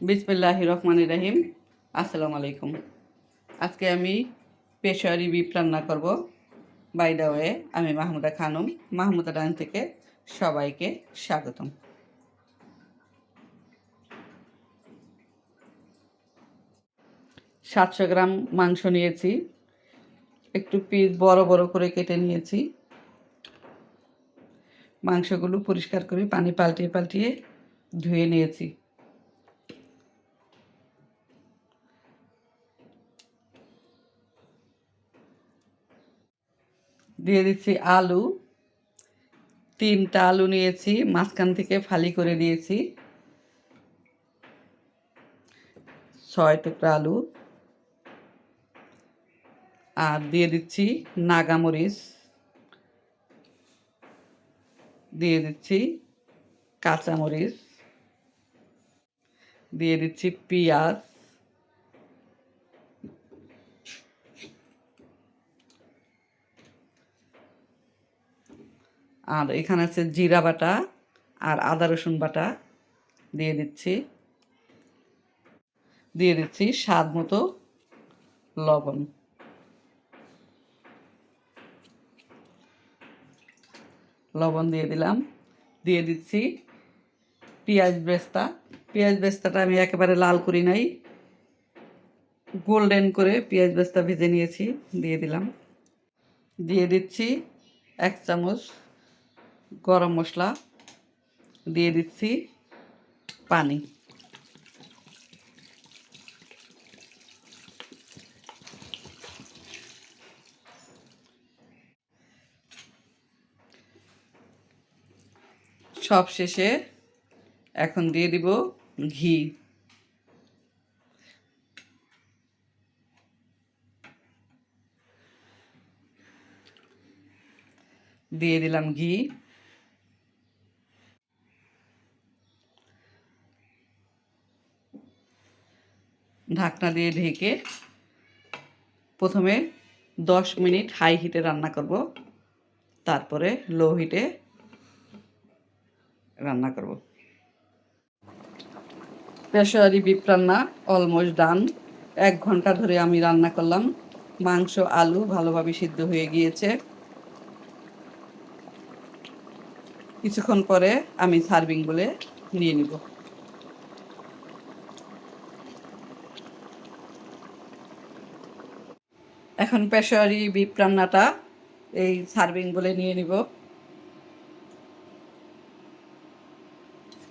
বিসমিল্লাহির রহমানির রহিম। আসসালামু আলাইকুম। আজকে আমি পেশোয়ারি বিফ রান্না করব। বাই দ্য ওয়ে, আমি মাহমুদা খানম, মাহমুদা ডান থেকে সবাইকে স্বাগতম। সাতশো গ্রাম মাংস নিয়েছি, একটু পিস বড় বড় করে কেটে নিয়েছি। মাংসগুলো পরিষ্কার করে পানি পাল্টিয়ে পাল্টিয়ে ধুয়ে নিয়েছি। দিয়ে দিচ্ছি আলু। 3টা আলু নিয়েছি, মাঝখান থেকে ফালি করে দিয়েছি। 6 টুকরা আলু। আর দিয়ে দিচ্ছি নাগামরিচ, দিয়ে দিচ্ছি কাঁচামরিচ, দিয়ে দিচ্ছি পেঁয়াজ, আর এখানে আছে জিরা বাটা আর আদা রসুন বাটা দিয়ে দিচ্ছি। দিয়ে দিচ্ছি স্বাদ মতো লবণ। লবণ দিয়ে দিলাম। দিয়ে দিচ্ছি পেঁয়াজ বেরেস্তা। পেঁয়াজ বেরেস্তাটা আমি একেবারে লাল করি নাই, গোল্ডেন করে পেঁয়াজ বেরেস্তা ভেজে নিয়েছি, দিয়ে দিলাম। দিয়ে দিচ্ছি 1 চামচ গরম মশলা, দিয়ে দিচ্ছি পানি। সব শেষে এখন দিয়ে দিব ঘি। দিয়ে দিলাম ঘি। ঢাকনা দিয়ে ঢেকে প্রথমে 10 মিনিট হাই হিটে রান্না করব, তারপরে লো হিটে রান্না করব। পেশোয়ারি বিফ রান্না অলমোস্ট ডান। 1 ঘন্টা ধরে আমি রান্না করলাম। মাংস আলু ভালোভাবে সিদ্ধ হয়ে গিয়েছে। কিছুক্ষণ পরে আমি সার্ভিং বলে নিয়ে নিব। এখন পেশোয়ারি বিফ রান্নাটা এই সার্ভিং বলে নিয়ে নিব।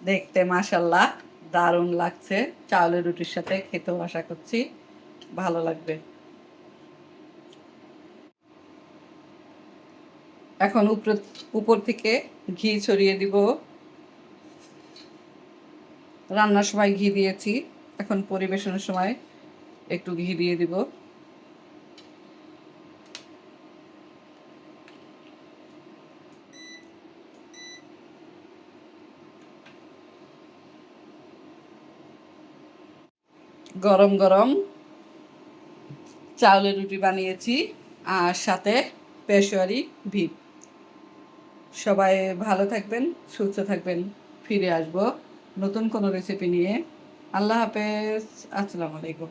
দেখতে মাশাআল্লাহ দারুণ লাগছে। চাউলের রুটির সাথে খেতেও আশা করছি ভালো লাগবে। এখন উপর থেকে ঘি ছড়িয়ে দিব। রান্নার সময় ঘি দিয়েছি, এখন পরিবেশনের সময় একটু ঘি দিয়ে দিব। গরম গরম চাউলের রুটি বানিয়েছি আর সাথে পেশোয়ারি বিফ। সবাই ভালো থাকবেন, সুস্থ থাকবেন। ফিরে আসবো নতুন কোনো রেসিপি নিয়ে। আল্লাহ হাফেজ। আসসালামু আলাইকুম।